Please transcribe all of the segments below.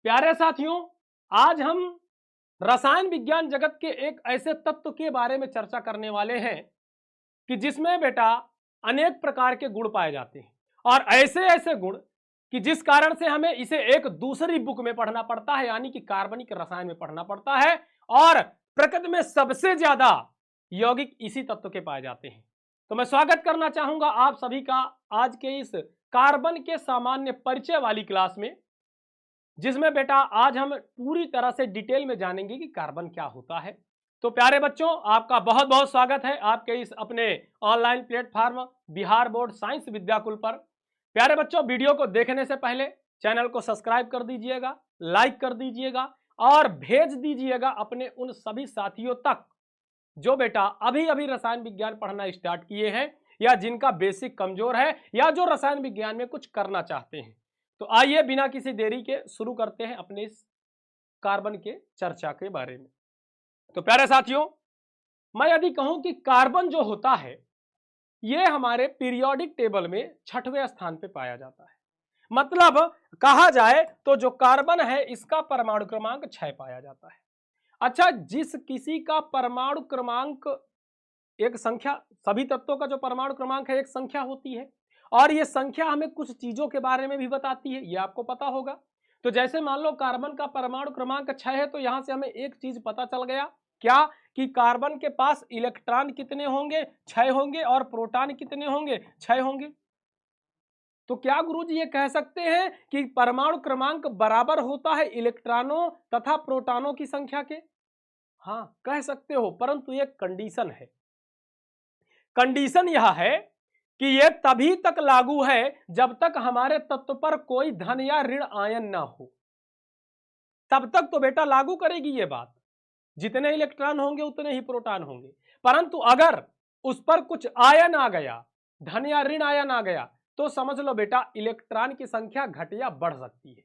प्यारे साथियों, आज हम रसायन विज्ञान जगत के एक ऐसे तत्व के बारे में चर्चा करने वाले हैं कि जिसमें बेटा अनेक प्रकार के गुण पाए जाते हैं और ऐसे ऐसे गुण कि जिस कारण से हमें इसे एक दूसरी बुक में पढ़ना पड़ता है, यानी कि कार्बनिक रसायन में पढ़ना पड़ता है। और प्रकृति में सबसे ज्यादा यौगिक इसी तत्व के पाए जाते हैं। तो मैं स्वागत करना चाहूंगा आप सभी का आज के इस कार्बन के सामान्य परिचय वाली क्लास में, जिसमें बेटा आज हम पूरी तरह से डिटेल में जानेंगे कि कार्बन क्या होता है। तो प्यारे बच्चों, आपका बहुत बहुत स्वागत है आपके इस अपने online platform Bihar board science Vidyakul पर। प्यारे बच्चों, वीडियो को देखने से पहले चैनल को सब्सक्राइब कर दीजिएगा, लाइक कर दीजिएगा और भेज दीजिएगा अपने उन सभी साथियों तक जो बेटा अभी अभी रसायन विज्ञान पढ़ना स्टार्ट किए हैं या जिनका बेसिक कमजोर है या जो रसायन विज्ञान में कुछ करना चाहते हैं। तो आइए बिना किसी देरी के शुरू करते हैं अपने इस कार्बन के चर्चा के बारे में। तो प्यारे साथियों, मैं यदि कहूं कि कार्बन जो होता है यह हमारे पीरियोडिक टेबल में 6वें स्थान पे पाया जाता है। मतलब कहा जाए तो जो कार्बन है इसका परमाणु क्रमांक 6 पाया जाता है। अच्छा, जिस किसी का परमाणु क्रमांक एक संख्या, सभी तत्वों का जो परमाणु क्रमांक है एक संख्या होती है और ये संख्या हमें कुछ चीजों के बारे में भी बताती है, ये आपको पता होगा। तो जैसे मान लो कार्बन का परमाणु क्रमांक 6 है, तो यहां से हमें एक चीज पता चल गया, क्या कि कार्बन के पास इलेक्ट्रॉन कितने होंगे? 6 होंगे। और प्रोटॉन कितने होंगे? 6 होंगे। तो क्या गुरुजी ये कह सकते हैं कि परमाणु क्रमांक बराबर होता है इलेक्ट्रॉनों तथा प्रोटॉनों की संख्या के? हाँ, कह सकते हो, परंतु एक कंडीशन है। कंडीशन यह है कि यह तभी तक लागू है जब तक हमारे तत्व पर कोई धन या ऋण आयन ना हो। तब तक तो बेटा लागू करेगी ये बात, जितने इलेक्ट्रॉन होंगे उतने ही प्रोटॉन होंगे। परंतु अगर उस पर कुछ आयन आ गया, धन या ऋण आयन आ गया, तो समझ लो बेटा इलेक्ट्रॉन की संख्या घट या बढ़ सकती है।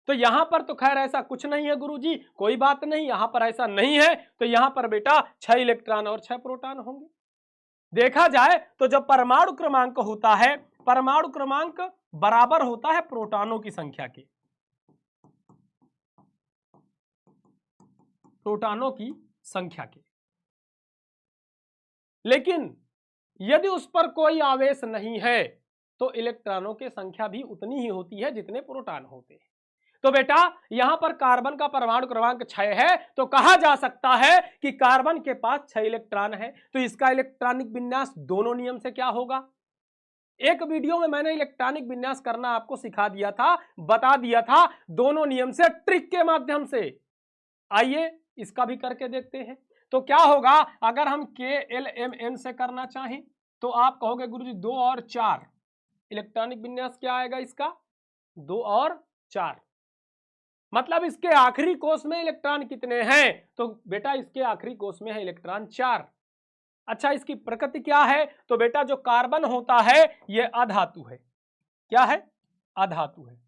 तो यहां पर तो खैर ऐसा कुछ नहीं है गुरुजी, कोई बात नहीं, यहां पर ऐसा नहीं है। तो यहां पर बेटा 6 इलेक्ट्रॉन और 6 प्रोटॉन होंगे। देखा जाए तो जब परमाणु क्रमांक होता है, परमाणु क्रमांक बराबर होता है प्रोटॉनों की संख्या के, प्रोटॉनों की संख्या के। लेकिन यदि उस पर कोई आवेश नहीं है तो इलेक्ट्रॉनों की संख्या भी उतनी ही होती है जितने प्रोटॉन होते हैं। तो बेटा यहां पर कार्बन का परमाणु क्रमांक 6 है, तो कहा जा सकता है कि कार्बन के पास 6 इलेक्ट्रॉन है। तो इसका इलेक्ट्रॉनिक विन्यास दोनों नियम से क्या होगा? एक वीडियो में मैंने इलेक्ट्रॉनिक विन्यास करना आपको सिखा दिया था, बता दिया था, दोनों नियम से, ट्रिक के माध्यम से। आइए इसका भी करके देखते हैं। तो क्या होगा अगर हम KLMN से करना चाहें? तो आप कहोगे गुरुजी 2 और 4, इलेक्ट्रॉनिक विन्यास क्या आएगा इसका? 2 और 4। मतलब इसके आखिरी कोष में इलेक्ट्रॉन कितने हैं? तो बेटा इसके आखिरी कोष में है इलेक्ट्रॉन 4। अच्छा, इसकी प्रकृति क्या है? तो बेटा जो कार्बन होता है यह अधातु है। क्या है? अधातु है।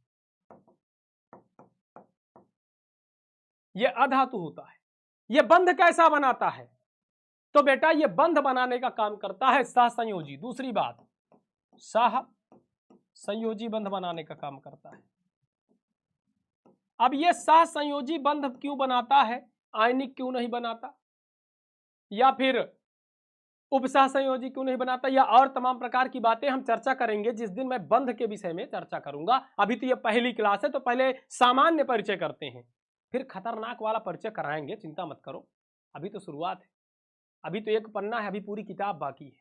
यह अधातु होता है। यह बंध कैसा बनाता है? तो बेटा यह बंध बनाने का काम करता है सहसंयोजी। दूसरी बात, सहसंयोजी बंध बनाने का काम करता है। अब यह सहसंयोजी बंध क्यों बनाता है, आयनिक क्यों नहीं बनाता, या फिर उपसहसंयोजी क्यों नहीं बनाता, या और तमाम प्रकार की बातें हम चर्चा करेंगे जिस दिन मैं बंध के विषय में चर्चा करूंगा। अभी तो यह पहली क्लास है, तो पहले सामान्य परिचय करते हैं, फिर खतरनाक वाला परिचय कराएंगे, चिंता मत करो, अभी तो शुरुआत है, अभी तो एक पन्ना है, अभी पूरी किताब बाकी है।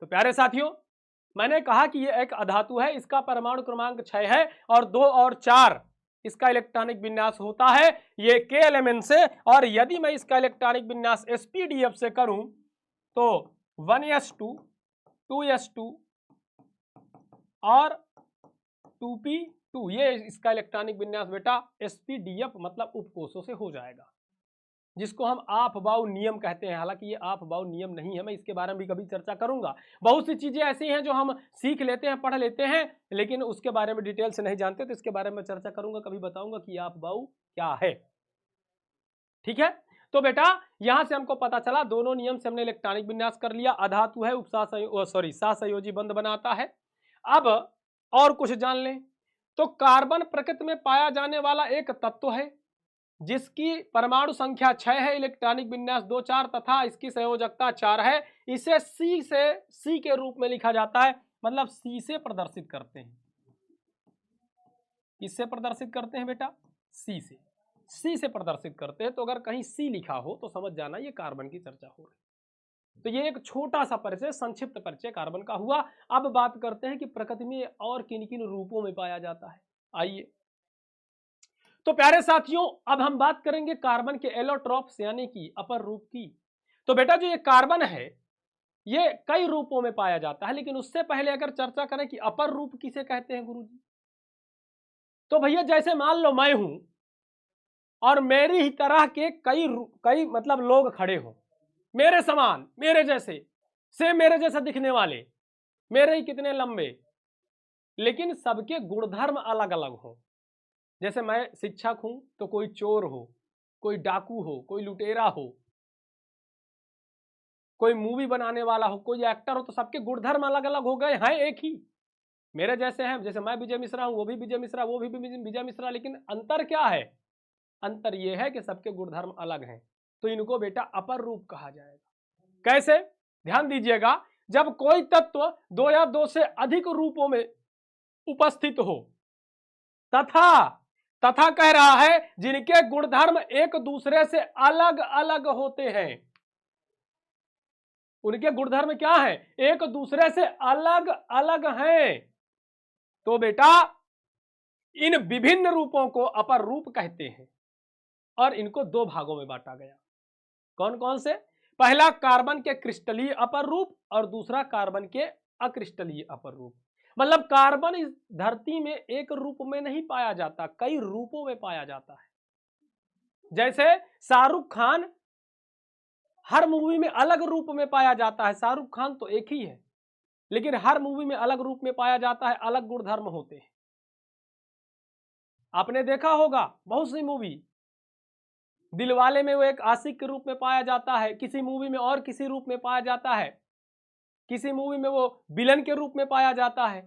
तो प्यारे साथियों, मैंने कहा कि यह एक अधातु है, इसका परमाणु क्रमांक 6 है और 2 और 4 इसका इलेक्ट्रॉनिक विन्यास होता है ये KLMN से। और यदि मैं इसका इलेक्ट्रॉनिक विन्यास SPDF से करूं तो 1s2 2s2 और 2p2, ये इसका इलेक्ट्रॉनिक विन्यास बेटा SPDF मतलब उपकोषों से हो जाएगा, जिसको हम आप-बाऊ नियम कहते हैं। हालांकि ये आप-बाऊ नियम नहीं है, मैं इसके बारे में भी कभी चर्चा करूंगा। बहुत सी चीजें ऐसी हैं जो हम सीख लेते हैं, पढ़ लेते हैं, लेकिन उसके बारे में डिटेल से नहीं जानते, तो इसके बारे में चर्चा करूंगा, कभी बताऊंगा कि आप-बाऊ क्या है। ठीक है, तो बेटा यहां से हमको पता चला, दोनों नियम से हमने इलेक्ट्रॉनिक विन्यास कर लिया, अधातु है, सहसंयोजी बंध बनाता है। अब और कुछ जान लें, तो कार्बन प्रकृति में पाया जाने वाला एक तत्व है जिसकी परमाणु संख्या 6 है, इलेक्ट्रॉनिक विन्यास 2 4 तथा इसकी संयोजकता 4 है। इसे सी के रूप में लिखा जाता है, मतलब सी से प्रदर्शित करते हैं। किससे प्रदर्शित करते हैं बेटा? सी से प्रदर्शित करते हैं। तो अगर कहीं सी लिखा हो तो समझ जाना ये कार्बन की चर्चा हो रही। तो ये एक छोटा सा परिचय, संक्षिप्त परिचय कार्बन का हुआ। अब बात करते हैं कि प्रकृति में और किन किन रूपों में पाया जाता है। आइए, तो प्यारे साथियों, अब हम बात करेंगे कार्बन के एलोट्रॉप्स यानी कि अपर रूप की। तो बेटा जो ये कार्बन है ये कई रूपों में पाया जाता है, लेकिन उससे पहले अगर चर्चा करें कि अपर रूप किसे कहते हैं गुरुजी, तो भैया जैसे मान लो मैं हूं और मेरी ही तरह के कई मतलब लोग खड़े हो, मेरे समान, मेरे जैसे, सेम मेरे जैसा दिखने वाले, मेरे ही कितने लंबे, लेकिन सबके गुणधर्म अलग अलग हो। जैसे मैं शिक्षक हूं तो कोई चोर हो, कोई डाकू हो, कोई लुटेरा हो, कोई मूवी बनाने वाला हो, कोई एक्टर हो, तो सबके गुणधर्म अलग अलग हो गए हैं एक ही मेरे जैसे हैं। जैसे मैं विजय मिश्रा हूं, वो भी विजय मिश्रा, वो भी विजय मिश्रा, लेकिन अंतर क्या है? अंतर यह है कि सबके गुणधर्म अलग हैं। तो इनको बेटा अपर रूप कहा जाएगा। कैसे? ध्यान दीजिएगा, जब कोई तत्व दो या दो से अधिक रूपों में उपस्थित हो, तथा कह रहा है जिनके गुणधर्म एक दूसरे से अलग अलग होते हैं। उनके गुणधर्म क्या है? एक दूसरे से अलग अलग हैं। तो बेटा इन विभिन्न रूपों को अपर रूप कहते हैं और इनको दो भागों में बांटा गया। कौन कौन से? पहला कार्बन के क्रिस्टलीय अपर रूप और दूसरा कार्बन के अक्रिस्टलीय अपर रूप। मतलब कार्बन इस धरती में एक रूप में नहीं पाया जाता, कई रूपों में पाया जाता है। जैसे शाहरुख खान हर मूवी में अलग रूप में पाया जाता है। शाहरुख खान तो एक ही है, लेकिन हर मूवी में अलग रूप में पाया जाता है, अलग गुणधर्म होते हैं। आपने देखा होगा बहुत सी मूवी, दिलवाले में वो एक आशिक के रूप में पाया जाता है, किसी मूवी में और किसी रूप में पाया जाता है, किसी मूवी में वो विलन के रूप में पाया जाता है,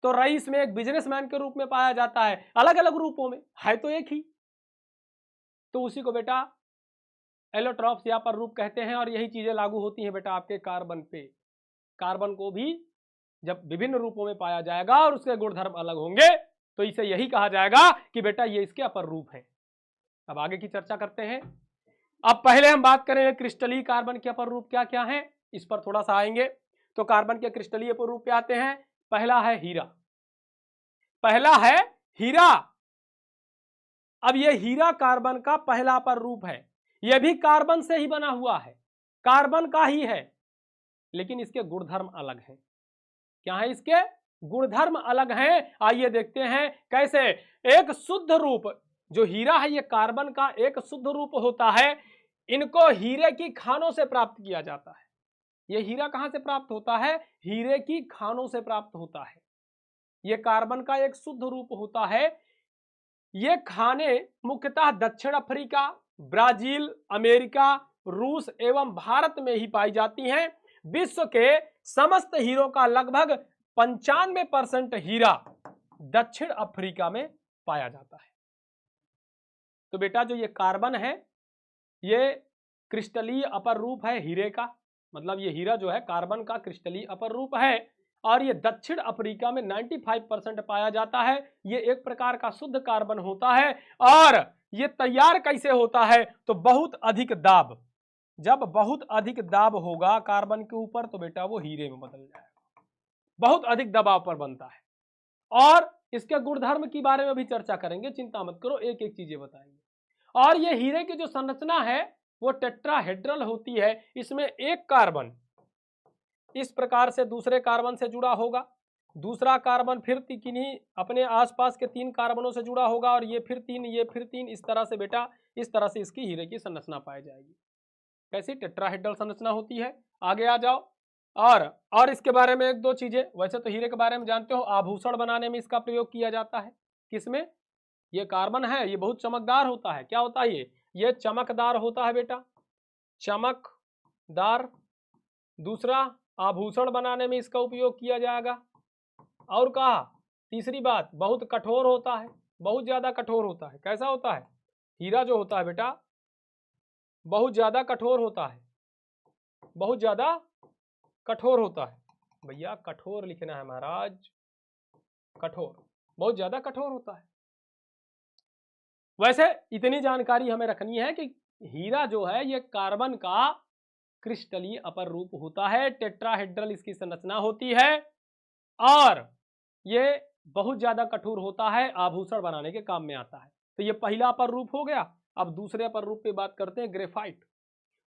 तो रईस में एक बिजनेसमैन के रूप में पाया जाता है। अलग अलग रूपों में है तो एक ही। तो उसी को बेटा एलोट्रॉप्स या पर रूप कहते हैं और यही चीजें लागू होती हैं बेटा आपके कार्बन पे। कार्बन को भी जब विभिन्न रूपों में पाया जाएगा और उसके गुणधर्म अलग होंगे तो इसे यही कहा जाएगा कि बेटा ये इसके अपर रूप है। अब आगे की चर्चा करते हैं। अब पहले हम बात करेंगे क्रिस्टलीय कार्बन के अपर रूप क्या क्या हैं, इस पर थोड़ा सा आएंगे। तो कार्बन के क्रिस्टलीय अपर रूप पे आते हैं। पहला है हीरा। पहला है हीरा। अब ये हीरा कार्बन का पहला अपर रूप है। यह भी कार्बन से ही बना हुआ है, कार्बन का ही है, लेकिन इसके गुणधर्म अलग हैं। क्या है? इसके गुणधर्म अलग हैं। आइए देखते हैं कैसे। एक शुद्ध रूप जो हीरा है, ये कार्बन का एक शुद्ध रूप होता है। इनको हीरे की खानों से प्राप्त किया जाता है। ये हीरा कहां से प्राप्त होता है? हीरे की खानों से प्राप्त होता है। ये कार्बन का एक शुद्ध रूप होता है। ये खाने मुख्यतः दक्षिण अफ्रीका, ब्राजील, अमेरिका, रूस एवं भारत में ही पाई जाती हैं। विश्व के समस्त हीरों का लगभग 95% हीरा दक्षिण अफ्रीका में पाया जाता है। तो बेटा जो ये कार्बन है ये क्रिस्टलीय अपर रूप है हीरे का, मतलब ये हीरा जो है कार्बन का क्रिस्टलीय अपर रूप है और ये दक्षिण अफ्रीका में 95% पाया जाता है। ये एक प्रकार का शुद्ध कार्बन होता है और ये तैयार कैसे होता है? तो बहुत अधिक दाब, जब बहुत अधिक दाब होगा कार्बन के ऊपर तो बेटा वो हीरे में बदल जाएगा। बहुत अधिक दबाव पर बनता है और इसके गुणधर्म के बारे में भी चर्चा करेंगे, चिंता मत करो, एक एक चीजें बताएंगे। और ये हीरे की जो संरचना है वो टेट्राहेड्रल होती है। इसमें एक कार्बन इस प्रकार से दूसरे कार्बन से जुड़ा होगा, दूसरा कार्बन फिर किन्हीं अपने आसपास के 3 कार्बनों से जुड़ा होगा और ये फिर 3, ये फिर 3, इस तरह से बेटा, इस तरह से इसकी हीरे की संरचना पाई जाएगी। कैसी? टेट्राहेड्रल संरचना होती है। आगे आ जाओ। और इसके बारे में एक दो चीजें, वैसे तो हीरे के बारे में जानते हो, आभूषण बनाने में इसका प्रयोग किया जाता है। किसमें? ये कार्बन है, ये बहुत चमकदार होता है। क्या होता है ये चमकदार होता है बेटा, चमकदार। दूसरा, आभूषण बनाने में इसका उपयोग किया जाएगा। और कहा तीसरी बात, बहुत कठोर होता है, बहुत ज्यादा कठोर होता है। कैसा होता है? हीरा जो होता है बेटा बहुत ज्यादा कठोर होता है, बहुत ज्यादा कठोर होता है। भैया कठोर लिखना है महाराज, कठोर, बहुत ज्यादा कठोर होता है। वैसे इतनी जानकारी हमें रखनी है कि हीरा जो है ये कार्बन का क्रिस्टलीय अपर रूप होता है, टेट्राहेड्रल इसकी संरचना होती है और ये बहुत ज्यादा कठोर होता है, आभूषण बनाने के काम में आता है। तो ये पहला अपर रूप हो गया। अब दूसरे अपर रूप पे बात करते हैं, ग्रेफाइट।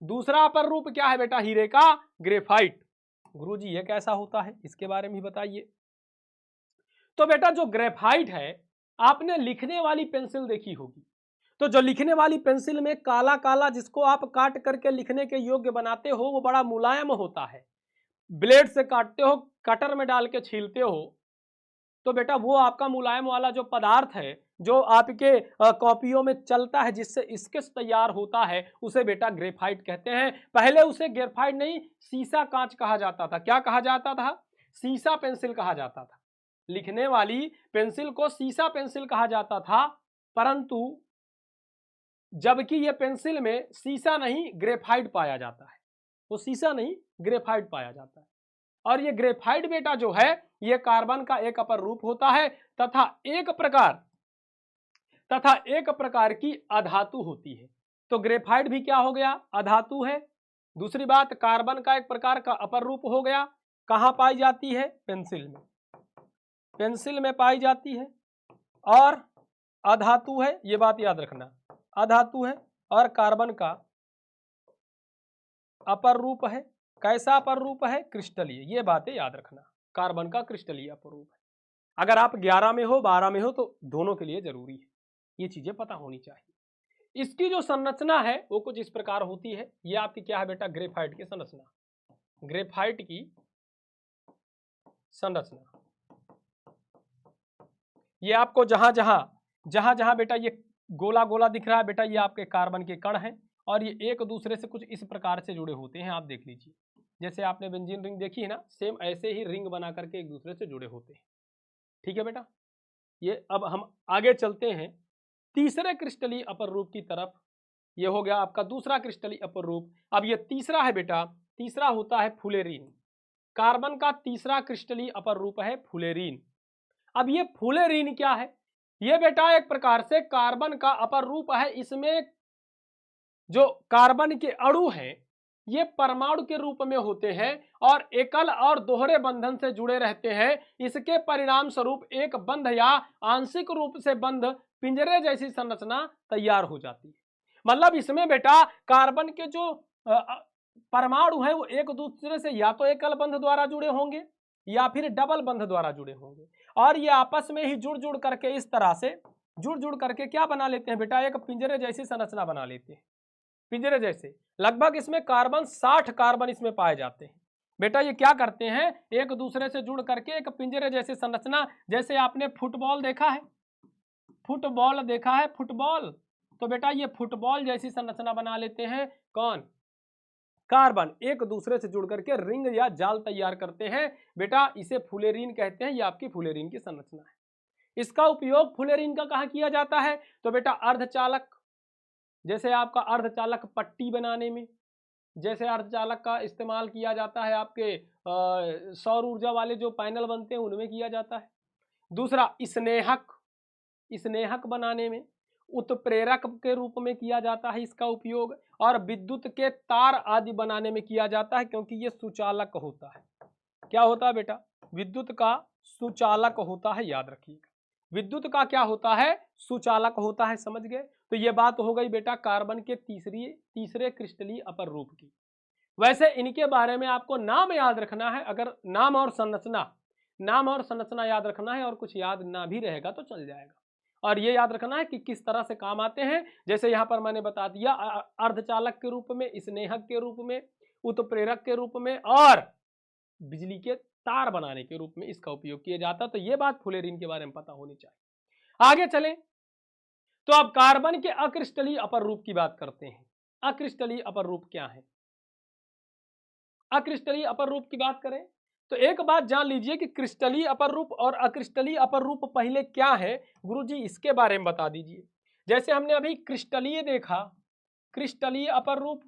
दूसरा अपर रूप क्या है बेटा हीरे का? ग्रेफाइट। गुरुजी ये कैसा होता है, इसके बारे में भी बताइए। तो बेटा जो ग्रेफाइट है, आपने लिखने वाली पेंसिल देखी होगी, तो जो लिखने वाली पेंसिल में काला काला जिसको आप काट करके लिखने के योग्य बनाते हो वो बड़ा मुलायम होता है। ब्लेड से काटते हो, कटर में डाल के छीलते हो, तो बेटा वो आपका मुलायम वाला जो पदार्थ है जो आपके कॉपियों में चलता है, जिससे स्केच तैयार होता है, उसे बेटा ग्रेफाइट कहते हैं। पहले उसे ग्रेफाइट नहीं, सीसा कांच कहा जाता था। क्या कहा जाता था? सीसा पेंसिल कहा जाता था। लिखने वाली पेंसिल को सीसा पेंसिल कहा जाता था, परंतु जबकि ये पेंसिल में सीसा नहीं ग्रेफाइट पाया जाता है, वो सीसा नहीं ग्रेफाइट पाया जाता है। और ये ग्रेफाइट बेटा जो है ये कार्बन का एक अपर रूप होता है तथा एक प्रकार की अधातु होती है। तो ग्रेफाइट भी क्या हो गया? अधातु है। दूसरी बात, कार्बन का एक प्रकार का अपर रूप हो गया। कहां पाई जाती है? पेंसिल में, पेंसिल में पाई जाती है और अधातु है, ये बात याद रखना, अधातु है और कार्बन का अपर रूप है। कैसा अपर रूप है? क्रिस्टलीय। ये बातें याद रखना, कार्बन का क्रिस्टलीय अपर रूप है। अगर आप 11 में हो 12 में हो तो दोनों के लिए जरूरी है, ये चीजें पता होनी चाहिए। इसकी जो संरचना है वो कुछ इस प्रकार होती है। ये आपकी क्या है बेटा? ग्रेफाइट की संरचना, ग्रेफाइट की संरचना। ये आपको जहां जहां बेटा ये गोला गोला दिख रहा है बेटा, ये आपके कार्बन के कण हैं और ये एक दूसरे से कुछ इस प्रकार से जुड़े होते हैं। आप देख लीजिए, जैसे आपने बेंजीन रिंग देखी है ना, सेम ऐसे ही रिंग बना करके एक दूसरे से जुड़े होते हैं। ठीक है बेटा, ये अब हम आगे चलते हैं तीसरे क्रिस्टलीय अपर रूप की तरफ। ये हो गया आपका दूसरा क्रिस्टलीय अपर रूप। अब ये तीसरा है बेटा, तीसरा होता है फुलेरीन। कार्बन का तीसरा क्रिस्टलीय अपर रूप है फुलेरीन। अब ये फुलेरीन क्या है? ये बेटा एक प्रकार से कार्बन का अपर रूप है। इसमें जो कार्बन के अणु हैं ये परमाणु के रूप में होते हैं और एकल और दोहरे बंधन से जुड़े रहते हैं। इसके परिणाम स्वरूप एक बंध या आंशिक रूप से बंध पिंजरे जैसी संरचना तैयार हो जाती है। मतलब इसमें बेटा कार्बन के जो परमाणु हैं वो एक दूसरे से या तो एकल बंध द्वारा जुड़े होंगे या फिर डबल बंध द्वारा जुड़े होंगे और ये आपस में ही जुड़ जुड़ करके इस तरह से जुड़ जुड़ करके क्या बना लेते हैं बेटा? एक पिंजरे जैसी संरचना बना लेते हैं। पिंजरे जैसे लगभग इसमें कार्बन 60 कार्बन इसमें पाए जाते हैं। बेटा ये क्या करते हैं? एक दूसरे से जुड़ करके एक पिंजरे जैसी संरचना, जैसे आपने फुटबॉल देखा है, फुटबॉल देखा है, फुटबॉल, तो बेटा ये फुटबॉल जैसी संरचना बना लेते हैं। कौन? कार्बन एक दूसरे से जुड़ करके रिंग या जाल तैयार करते हैं। बेटा इसे फुलेरीन कहते हैं। ये आपकी फुलेरीन की संरचना है। इसका उपयोग फुलेरीन का कहाँ किया जाता है? तो बेटा अर्धचालक, जैसे आपका अर्धचालक पट्टी बनाने में, जैसे अर्धचालक का इस्तेमाल किया जाता है आपके सौर ऊर्जा वाले जो पैनल बनते हैं उनमें किया जाता है। दूसरा स्नेहक, स्नेहक बनाने में, उत्प्रेरक के रूप में किया जाता है इसका उपयोग, और विद्युत के तार आदि बनाने में किया जाता है क्योंकि ये सुचालक होता है। क्या होता है बेटा? विद्युत का सुचालक होता है, याद रखिएगा। विद्युत का क्या होता है? सुचालक होता है। समझ गए? तो ये बात हो गई बेटा कार्बन के तीसरे क्रिस्टलीय अपर रूप की। वैसे इनके बारे में आपको नाम याद रखना है। अगर नाम और संरचना याद रखना है और कुछ याद ना भी रहेगा तो चल जाएगा। और ये याद रखना है कि किस तरह से काम आते हैं। जैसे यहाँ पर मैंने बता दिया, अर्धचालक के रूप में, स्नेहक के रूप में, उत्प्रेरक के रूप में और बिजली के तार बनाने के रूप में इसका उपयोग किया जाता। तो ये बात फुलेरीन के बारे में पता होनी चाहिए। आगे चले तो अब कार्बन के अक्रिस्टलीय अपर रूप की बात करते हैं। अक्रिस्टलीय अपर रूप क्या है? अक्रिस्टलीय अपर रूप की बात करें तो एक बात जान लीजिए कि क्रिस्टलीय अपर रूप और अक्रिस्टलीय अपर रूप पहले क्या है गुरुजी, इसके बारे में बता दीजिए। जैसे हमने अभी क्रिस्टलीय देखा, क्रिस्टलीय अपर रूप,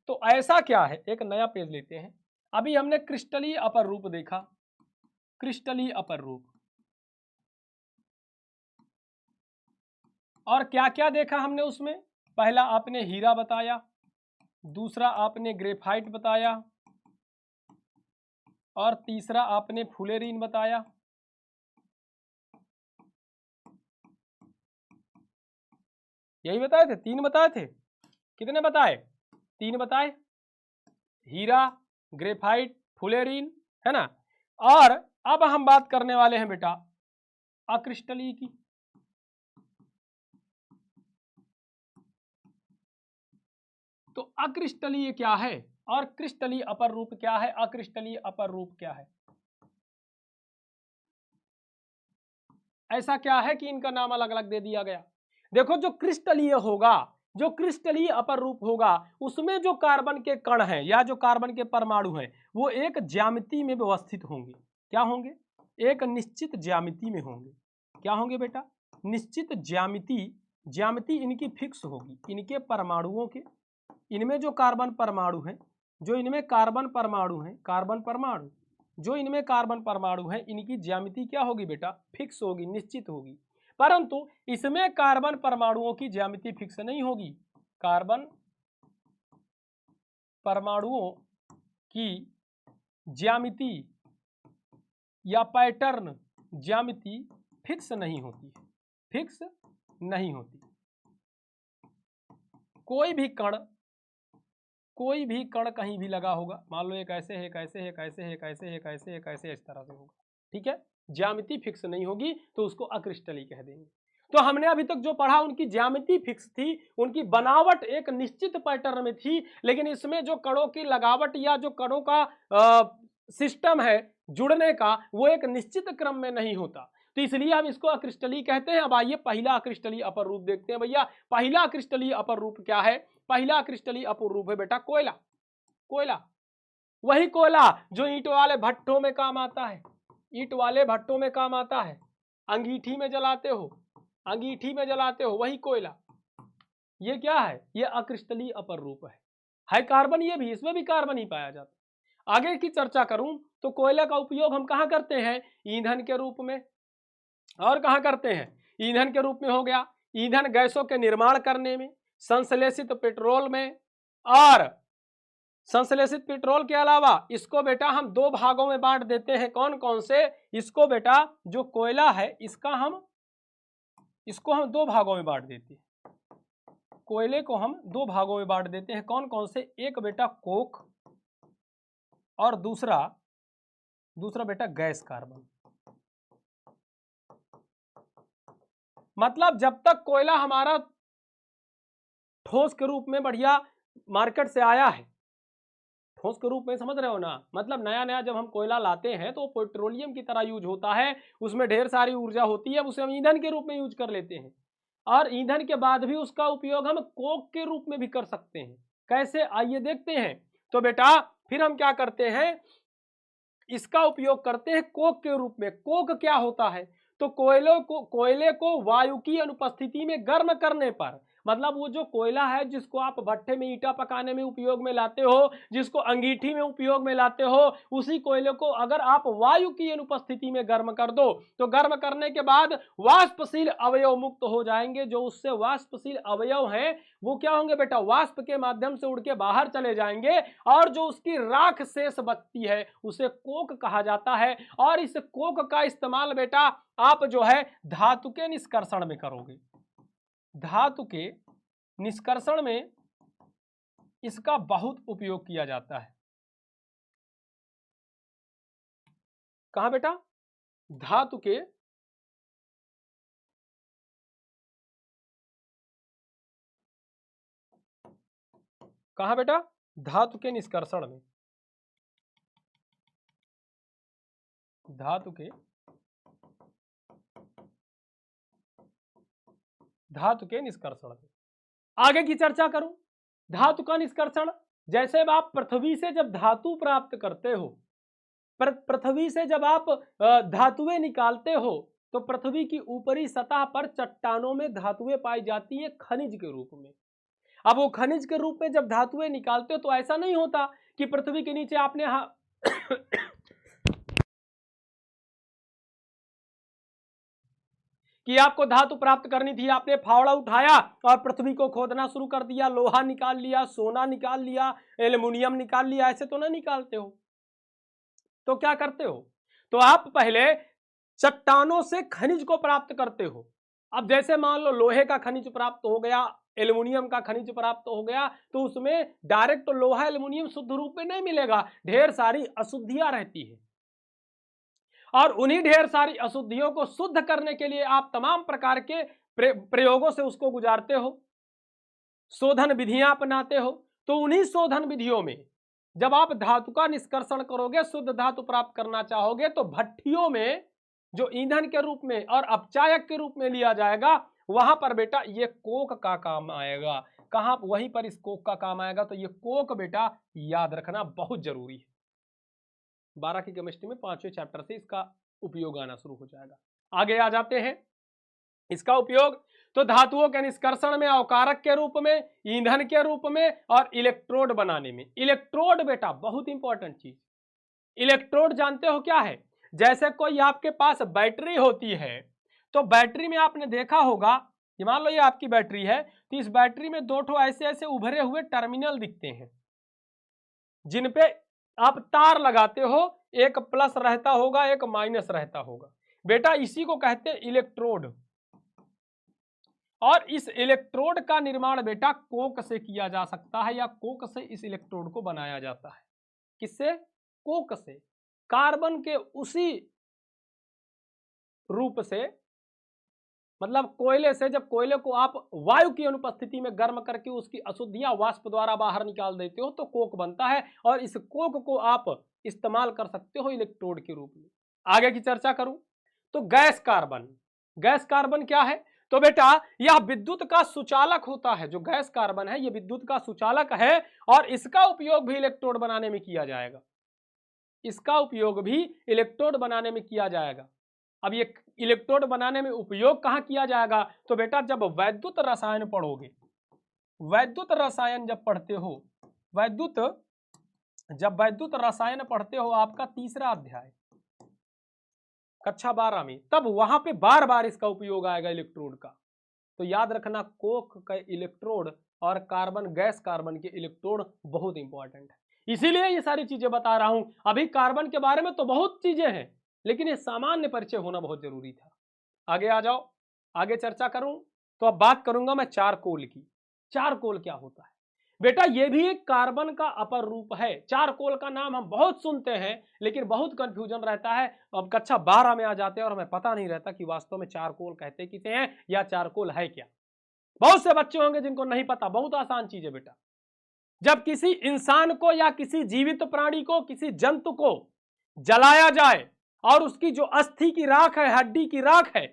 तो ऐसा क्या है, एक नया पेज लेते हैं। अभी हमने क्रिस्टलीय अपर रूप देखा, क्रिस्टलीय अपर रूप, और क्या क्या देखा हमने उसमें। पहला आपने हीरा बताया, दूसरा आपने ग्रेफाइट बताया, और तीसरा आपने फुलेरीन बताया। यही बताए थे, 3 बताए थे। कितने बताए? 3 बताए, हीरा, ग्रेफाइट, फुलेरीन, है ना। और अब हम बात करने वाले हैं बेटा अक्रिस्टलीय की। तो अक्रिस्टलीय क्या है और क्रिस्टलीय अपर रूप क्या है, अक्रिस्टलीय अपर रूप क्या है? ऐसा क्या है कि इनका नाम अलग अलग दे दिया गया? देखो, जो क्रिस्टलीय होगा, जो क्रिस्टलीय अपर रूप होगा, उसमें जो कार्बन के कण हैं या जो कार्बन के परमाणु हैं वो एक ज्यामिति में व्यवस्थित होंगे। क्या होंगे? एक निश्चित ज्यामिति में होंगे। क्या होंगे बेटा? निश्चित ज्यामिति। ज्यामिति इनकी फिक्स होगी, इनके परमाणुओं के, इनमें जो कार्बन परमाणु हैं, जो इनमें कार्बन परमाणु हैं, कार्बन परमाणु, जो इनमें कार्बन परमाणु हैं, इनकी ज्यामिति क्या होगी बेटा? फिक्स होगी, निश्चित होगी। परंतु इसमें कार्बन परमाणुओं की ज्यामिति फिक्स नहीं होगी। कार्बन परमाणुओं की ज्यामिति या पैटर्न ज्यामिति फिक्स नहीं होती, फिक्स नहीं होती। कोई भी कण कहीं भी लगा होगा, मान लो एक ऐसे है, कैसे है, कैसे है, कैसे है, कैसे है, कैसे इस तरह से होगा, ठीक है। ज्यामिति फिक्स नहीं होगी तो उसको अक्रिस्टलीय कह देंगे। तो हमने अभी तक जो पढ़ा उनकी ज्यामिति फिक्स थी, उनकी बनावट एक निश्चित पैटर्न में थी, लेकिन इसमें जो कणों की लगावट या जो कणों का सिस्टम है जुड़ने का, वो एक निश्चित क्रम में नहीं होता, तो इसलिए हम इसको अक्रिस्टलीय कहते हैं। अब आइए पहला अक्रिस्टलीय अपर रूप देखते हैं भैया। पहला अक्रिस्टलीय अपर रूप क्या है? पहला क्रिस्टलीय अपर रूप है बेटा कोयला। कोयला, वही कोयला जो ईंट वाले भट्टों में काम आता है, ईंट वाले भट्टों में काम आता है, अंगीठी में जलाते हो, अंगीठी में जलाते हो, वही कोयला। ये क्या है? ये अक्रिस्टलीय अपर रूप है कार्बन, ये भी, इसमें भी कार्बन ही पाया जाता है। आगे की चर्चा करूं तो कोयले का उपयोग हम कहां करते हैं? ईंधन के रूप में। और कहां करते हैं? ईंधन के रूप में हो गया, ईंधन गैसों के निर्माण करने में, संश्लेषित पेट्रोल में, और संश्लेषित पेट्रोल के अलावा इसको बेटा हम 2 भागों में बांट देते हैं। कौन कौन से? इसको बेटा जो कोयला है इसको हम 2 भागों में बांट देते हैं। कोयले को हम 2 भागों में बांट देते हैं। कौन कौन से? एक बेटा कोक, और दूसरा बेटा गैस कार्बन। मतलब जब तक कोयला हमारा ठोस के रूप में बढ़िया मार्केट से आया है, ठोस के रूप में, समझ रहे हो ना, मतलब नया नया जब हम कोयला लाते हैं तो पेट्रोलियम की तरह यूज होता है, उसमें ढेर सारी ऊर्जा होती है, उसे हम ईंधन के रूप में यूज कर लेते हैं। और ईंधन के बाद भी उसका उपयोग हम कोक के रूप में भी कर सकते हैं। कैसे? आइए देखते हैं। तो बेटा फिर हम क्या करते हैं? इसका उपयोग करते हैं कोक के रूप में। कोक क्या होता है? तो कोयले को वायु की अनुपस्थिति में गर्म करने पर, मतलब वो जो कोयला है जिसको आप भट्ठे में ईंटा पकाने में उपयोग में लाते हो, जिसको अंगीठी में उपयोग में लाते हो, उसी कोयले को अगर आप वायु की अनुपस्थिति में गर्म कर दो तो गर्म करने के बाद वाष्पशील अवयव मुक्त हो जाएंगे। जो उससे वाष्पशील अवयव हैं वो क्या होंगे बेटा? वाष्प के माध्यम से उड़ के बाहर चले जाएंगे, और जो उसकी राख शेष बचती है उसे कोक कहा जाता है। और इस कोक का इस्तेमाल बेटा आप जो है धातु के निष्कर्षण में करोगे। धातु के निष्कर्षण में इसका बहुत उपयोग किया जाता है। कहां बेटा? धातु के कहां बेटा? धातु के निष्कर्षण में। धातु के निष्कर्षण में आगे की चर्चा करूं। धातु का निष्कर्षण, जैसे आप पृथ्वी से जब धातु प्राप्त करते हो पृथ्वी से जब आप धातुएं निकालते हो तो पृथ्वी की ऊपरी सतह पर चट्टानों में धातुएं पाई जाती है खनिज के रूप में। अब वो खनिज के रूप में जब धातुएं निकालते हो तो ऐसा नहीं होता कि पृथ्वी के नीचे आपने कि आपको धातु प्राप्त करनी थी, आपने फावड़ा उठाया और पृथ्वी को खोदना शुरू कर दिया, लोहा निकाल लिया, सोना निकाल लिया, एल्युमिनियम निकाल लिया, ऐसे तो ना निकालते हो। तो क्या करते हो? तो आप पहले चट्टानों से खनिज को प्राप्त करते हो। अब जैसे मान लो लोहे का खनिज प्राप्त हो गया, एल्युमिनियम का खनिज प्राप्त हो गया, तो उसमें डायरेक्ट लोहा एल्युमिनियम शुद्ध रूप में नहीं मिलेगा, ढेर सारी अशुद्धियां रहती है। और उन्हीं ढेर सारी अशुद्धियों को शुद्ध करने के लिए आप तमाम प्रकार के प्रयोगों से उसको गुजारते हो, शोधन विधियां अपनाते हो। तो उन्हीं शोधन विधियों में जब आप धातु का निष्कर्षण करोगे, शुद्ध धातु प्राप्त करना चाहोगे, तो भट्टियों में जो ईंधन के रूप में और अपचायक के रूप में लिया जाएगा, वहां पर बेटा ये कोक का काम आएगा। कहां? वहीं पर इस कोक का काम आएगा। तो ये कोक बेटा याद रखना बहुत जरूरी है। 12 की केमिस्ट्री में 5वें चैप्टर से इसका उपयोग आना शुरू हो जाएगा। आगे आ जाते हैं। इसका उपयोग तो धातुओं के निष्कर्षण में, अवकारक के रूप में, ईंधन के रूप में और इलेक्ट्रोड बनाने में। इलेक्ट्रोड बेटा बहुत इंपॉर्टेंट चीज। इलेक्ट्रोड जानते हो क्या है? जैसे कोई आपके पास बैटरी होती है, तो बैटरी में आपने देखा होगा, ये मान लो ये आपकी बैटरी है, तो इस बैटरी में दो ठो ऐसे ऐसे उभरे हुए टर्मिनल दिखते हैं, जिन पे आप तार लगाते हो, एक प्लस रहता होगा, एक माइनस रहता होगा। बेटा इसी को कहते हैं इलेक्ट्रोड। और इस इलेक्ट्रोड का निर्माण बेटा कोक से किया जा सकता है, या कोक से इस इलेक्ट्रोड को बनाया जाता है। किससे? कोक से। कार्बन के उसी रूप से, मतलब कोयले से, जब कोयले को आप वायु की अनुपस्थिति में गर्म करके उसकी अशुद्धियां वाष्प द्वारा बाहर निकाल देते हो, तो कोक बनता है। और इस कोक को आप इस्तेमाल कर सकते हो इलेक्ट्रोड के रूप में। आगे की चर्चा करूं तो गैस कार्बन। गैस कार्बन क्या है? तो बेटा यह विद्युत का सुचालक होता है। जो गैस कार्बन है, यह विद्युत का सुचालक है, और इसका उपयोग भी इलेक्ट्रोड बनाने में किया जाएगा। इसका उपयोग भी इलेक्ट्रोड बनाने में किया जाएगा। अब ये इलेक्ट्रोड बनाने में उपयोग कहां किया जाएगा? तो बेटा जब वैद्युत रसायन पढ़ोगे, वैद्युत रसायन जब पढ़ते हो, जब वैद्युत रसायन पढ़ते हो, आपका तीसरा अध्याय कक्षा 12 में, तब वहां पे बार बार इसका उपयोग आएगा इलेक्ट्रोड का। तो याद रखना, कोक का इलेक्ट्रोड और कार्बन, गैस कार्बन के इलेक्ट्रोड बहुत इंपॉर्टेंट है। इसीलिए ये सारी चीजें बता रहा हूं। अभी कार्बन के बारे में तो बहुत चीजें हैं, लेकिन ये सामान्य परिचय होना बहुत जरूरी था। आगे आ जाओ, आगे चर्चा करूं तो अब बात करूंगा मैं चारकोल की। चारकोल क्या होता है? बेटा ये भी एक कार्बन का अपर रूप है। चारकोल का नाम हम बहुत सुनते हैं, लेकिन बहुत कंफ्यूजन रहता है। अब कक्षा 12 में आ जाते हैं और हमें पता नहीं रहता कि वास्तव में चारकोल कहते किसे हैं, या चारकोल है क्या। बहुत से बच्चे होंगे जिनको नहीं पता। बहुत आसान चीज है बेटा। जब किसी इंसान को या किसी जीवित प्राणी को, किसी जंतु को जलाया जाए और उसकी जो अस्थि की राख है, हड्डी की राख है,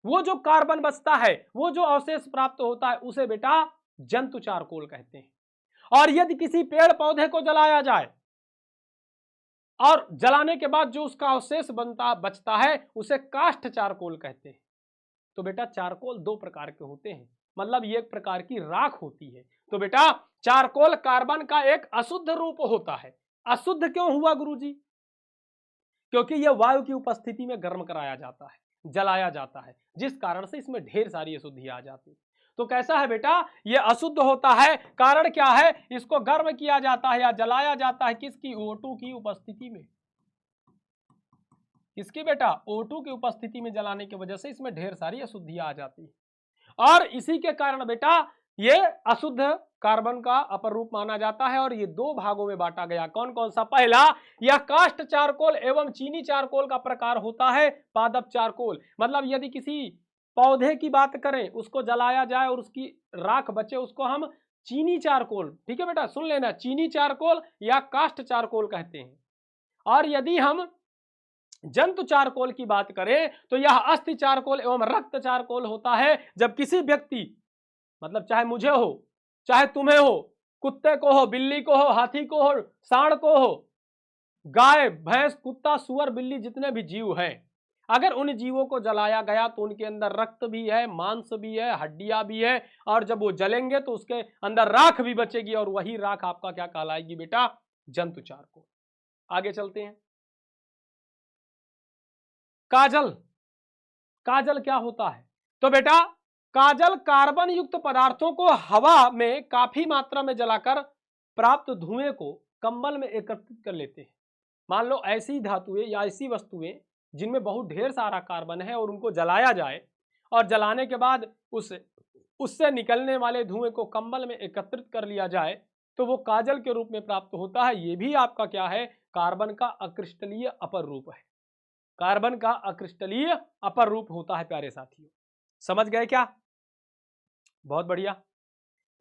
वो जो कार्बन बचता है, वो जो अवशेष प्राप्त होता है, उसे बेटा जंतु चारकोल कहते हैं। और यदि किसी पेड़ पौधे को जलाया जाए और जलाने के बाद जो उसका अवशेष बचता है, उसे काष्ठ चारकोल कहते हैं। तो बेटा चारकोल दो प्रकार के होते हैं, मतलब ये एक प्रकार की राख होती है। तो बेटा चारकोल कार्बन का एक अशुद्ध रूप होता है। अशुद्ध क्यों हुआ गुरुजी? क्योंकि यह वायु की उपस्थिति में गर्म कराया जाता है, जलाया जाता है, जिस कारण से इसमें ढेर सारी अशुद्धियां आ जाती है। तो कैसा है बेटा? यह अशुद्ध होता है। कारण क्या है? इसको गर्म किया जाता है या जलाया जाता है, किसकी? O2 की उपस्थिति में। इसकी बेटा O2 की उपस्थिति में जलाने की वजह से इसमें ढेर सारी अशुद्धियां आ जाती है। और इसी के कारण बेटा ये अशुद्ध कार्बन का अपर रूप माना जाता है। और ये दो भागों में बांटा गया। कौन कौन सा? पहला, यह काष्ठ चारकोल एवं चीनी चारकोल का प्रकार होता है। पादप चारकोल, मतलब यदि किसी पौधे की बात करें, उसको जलाया जाए और उसकी राख बचे, उसको हम चीनी चारकोल, ठीक है बेटा, सुन लेना, चीनी चारकोल या काष्ठ चारकोल कहते हैं। और यदि हम जंतु चारकोल की बात करें तो यह अस्थि चारकोल एवं रक्त चारकोल होता है। जब किसी व्यक्ति, मतलब चाहे मुझे हो, चाहे तुम्हें हो, कुत्ते को हो, बिल्ली को हो, हाथी को हो, सांड को हो, गाय, भैंस, कुत्ता, सुअर, बिल्ली, जितने भी जीव हैं, अगर उन जीवों को जलाया गया तो उनके अंदर रक्त भी है, मांस भी है, हड्डियां भी है, और जब वो जलेंगे तो उसके अंदर राख भी बचेगी, और वही राख आपका क्या कहलाएगी बेटा? जंतु चारकोल। आगे चलते हैं। काजल, काजल क्या होता है? तो बेटा काजल कार्बन युक्त पदार्थों को हवा में काफी मात्रा में जलाकर प्राप्त धुएं को कंबल में एकत्रित कर लेते हैं। मान लो ऐसी धातुएं या ऐसी वस्तुएं जिनमें बहुत ढेर सारा कार्बन है और उनको जलाया जाए, और जलाने के बाद उससे निकलने वाले धुएं को कंबल में एकत्रित कर लिया जाए, तो वो काजल के रूप में प्राप्त होता है। ये भी आपका क्या है? कार्बन का अक्रिस्टलीय अपर रूप है। कार्बन का अक्रिस्टलीय अपर रूप होता है प्यारे साथियों। समझ गए क्या? बहुत बढ़िया,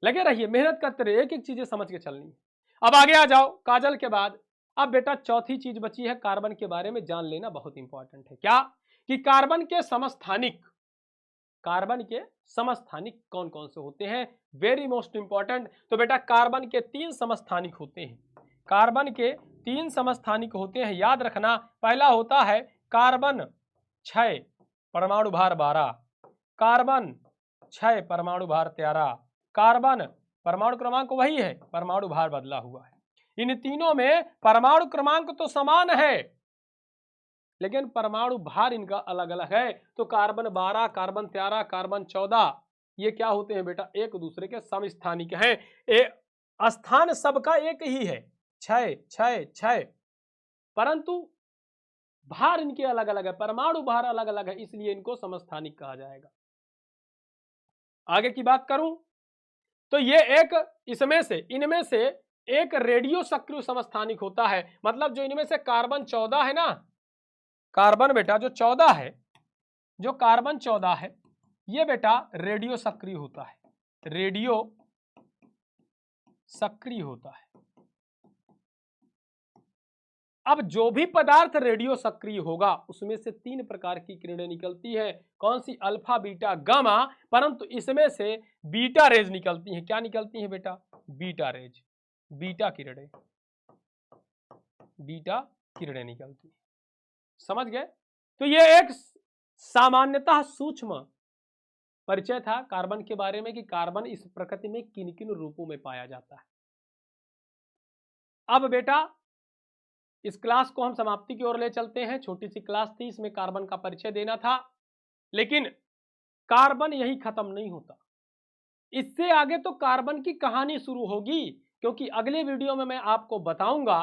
लगे रहिए, मेहनत करते रहिए, एक एक चीजें समझ के चलनी है। अब आगे आ जाओ। काजल के बाद अब बेटा चौथी चीज बची है, कार्बन के बारे में जान लेना बहुत इंपॉर्टेंट है। क्या? कि कार्बन के समस्थानिक, कार्बन के समस्थानिक कौन कौन से होते हैं? Very most important. तो बेटा कार्बन के 3 समस्थानिक होते हैं। कार्बन के 3 समस्थानिक होते हैं, याद रखना। पहला होता है कार्बन 6 परमाणु भार 12, कार्बन 6 परमाणु भार 13, कार्बन परमाणु क्रमांक वही है, परमाणु भार बदला हुआ है। इन तीनों में परमाणु क्रमांक तो समान है, लेकिन परमाणु भार इनका अलग अलग है। तो कार्बन 12, कार्बन 13, कार्बन 14, ये क्या होते हैं बेटा? एक दूसरे के समस्थानिक हैं। स्थान सबका एक ही है, 6 6 6, परंतु भार इनके अलग अलग है, परमाणु भार अलग अलग है, इसलिए इनको समस्थानिक कहा जाएगा। आगे की बात करूं तो ये एक इनमें से एक रेडियो सक्रिय समस्थानिक होता है। मतलब जो इनमें से कार्बन 14 है ना, कार्बन बेटा जो 14 है, जो कार्बन 14 है, ये बेटा रेडियो सक्रिय होता है, रेडियो सक्रिय होता है। अब जो भी पदार्थ रेडियो सक्रिय होगा उसमें से 3 प्रकार की किरणें निकलती है। कौन सी? Alpha, beta, gamma. परंतु इसमें से बीटा रेज निकलती हैं। क्या निकलती हैं बेटा? बीटा रेज, बीटा किरणें, बीटा किरणें निकलती हैं। समझ गए? तो ये एक सामान्यतः सूक्ष्म परिचय था कार्बन के बारे में कि कार्बन इस प्रकृति में किन किन रूपों में पाया जाता है। अब बेटा इस क्लास को हम समाप्ति की ओर ले चलते हैं। छोटी सी क्लास थी, इसमें कार्बन का परिचय देना था, लेकिन कार्बन यही खत्म नहीं होता। इससे आगे तो कार्बन की कहानी शुरू होगी, क्योंकि अगले वीडियो में मैं आपको बताऊंगा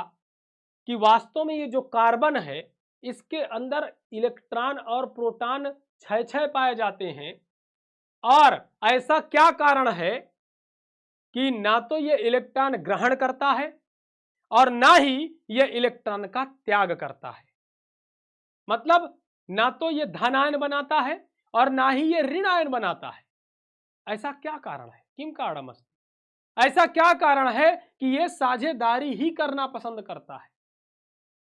कि वास्तव में ये जो कार्बन है इसके अंदर इलेक्ट्रॉन और प्रोटॉन 6 पाए जाते हैं, और ऐसा क्या कारण है कि ना तो ये इलेक्ट्रॉन ग्रहण करता है और ना ही ये इलेक्ट्रॉन का त्याग करता है। मतलब ना तो ये धन आयन बनाता है और ना ही ये ऋण आयन बनाता है। ऐसा क्या कारण है? किम कारणमस्ति? ऐसा क्या कारण है कि ये साझेदारी ही करना पसंद करता है?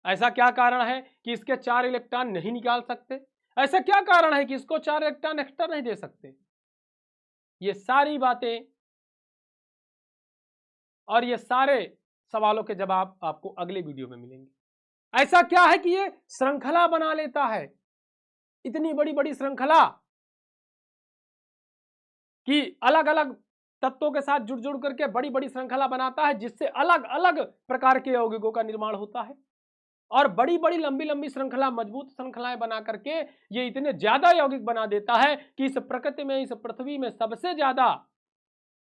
ऐसा क्या कारण है कि इसके 4 इलेक्ट्रॉन नहीं निकाल सकते? ऐसा क्या कारण है कि इसको 4 इलेक्ट्रॉन एक्स्ट्रा नहीं दे सकते? ये सारी बातें और ये सारे सवालों के जवाब आपको अगले वीडियो में मिलेंगे। ऐसा क्या है कि ये श्रृंखला बना लेता है, इतनी बड़ी बड़ी श्रृंखला कि अलग अलग तत्वों के साथ जुड़ जुड़ करके बड़ी बड़ी श्रृंखला बनाता है, जिससे अलग अलग प्रकार के यौगिकों का निर्माण होता है। और बड़ी बड़ी लंबी लंबी श्रृंखला, मजबूत श्रृंखलाएं बना करके ये इतने ज्यादा यौगिक बना देता है कि इस प्रकृति में, इस पृथ्वी में सबसे ज्यादा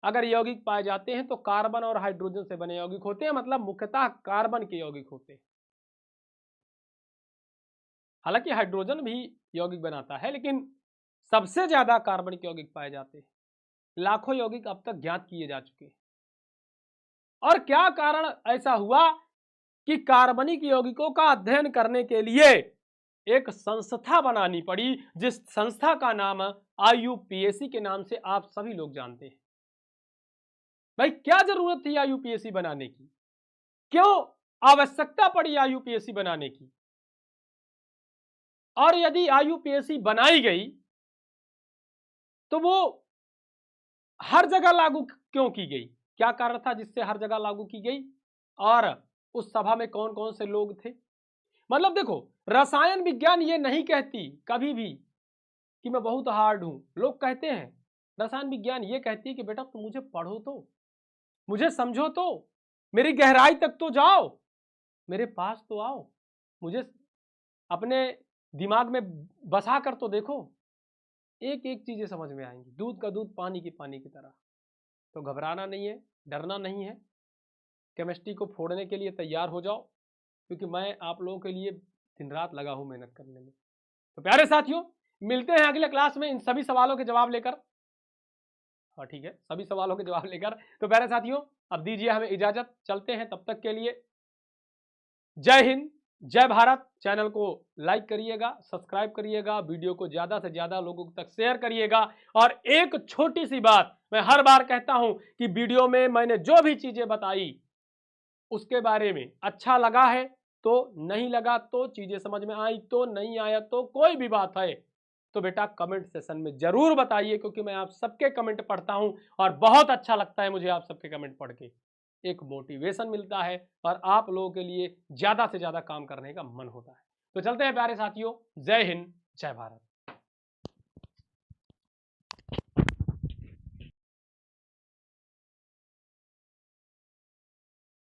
अगर यौगिक पाए जाते हैं तो कार्बन और हाइड्रोजन से बने यौगिक होते हैं। मतलब मुख्यतः कार्बन के यौगिक होते हैं। हालांकि हाइड्रोजन भी यौगिक बनाता है, लेकिन सबसे ज्यादा कार्बन के यौगिक पाए जाते हैं। लाखों यौगिक अब तक ज्ञात किए जा चुके हैं। और क्या कारण ऐसा हुआ कि कार्बनिक यौगिकों का अध्ययन करने के लिए एक संस्था बनानी पड़ी, जिस संस्था का नाम IUPAC के नाम से आप सभी लोग जानते हैं। भाई क्या जरूरत थी IUPAC बनाने की? क्यों आवश्यकता पड़ी IUPAC बनाने की? और यदि IUPAC बनाई गई तो वो हर जगह लागू क्यों की गई? क्या कारण था जिससे हर जगह लागू की गई? और उस सभा में कौन कौन से लोग थे। मतलब देखो, रसायन विज्ञान ये नहीं कहती कभी भी कि मैं बहुत हार्ड हूं। लोग कहते हैं, रसायन विज्ञान ये कहती है कि बेटा तुम मुझे पढ़ो तो, मुझे समझो तो, मेरी गहराई तक तो जाओ, मेरे पास तो आओ, मुझे अपने दिमाग में बसा कर तो देखो, एक एक चीजें समझ में आएंगी, दूध का दूध पानी की पानी की तरह। तो घबराना नहीं है, डरना नहीं है, केमिस्ट्री को फोड़ने के लिए तैयार हो जाओ, क्योंकि मैं आप लोगों के लिए दिन रात लगा हूं मेहनत करने में। तो प्यारे साथियों, मिलते हैं अगले क्लास में इन सभी सवालों के जवाब लेकर। हाँ ठीक है, सभी सवालों के जवाब लेकर। तो प्यारे साथियों, अब दीजिए हमें इजाजत, चलते हैं, तब तक के लिए जय हिंद, जय भारत। चैनल को लाइक करिएगा, सब्सक्राइब करिएगा, वीडियो को ज्यादा से ज्यादा लोगों तक शेयर करिएगा। और एक छोटी सी बात मैं हर बार कहता हूं कि वीडियो में मैंने जो भी चीजें बताई उसके बारे में अच्छा लगा है तो, नहीं लगा तो, चीजें समझ में आई तो, नहीं आया तो, कोई भी बात है तो बेटा कमेंट सेशन में जरूर बताइए, क्योंकि मैं आप सबके कमेंट पढ़ता हूं और बहुत अच्छा लगता है मुझे आप सबके कमेंट पढ़ के। एक मोटिवेशन मिलता है और आप लोगों के लिए ज्यादा से ज्यादा काम करने का मन होता है। तो चलते हैं प्यारे साथियों, जय हिंद, जय भारत।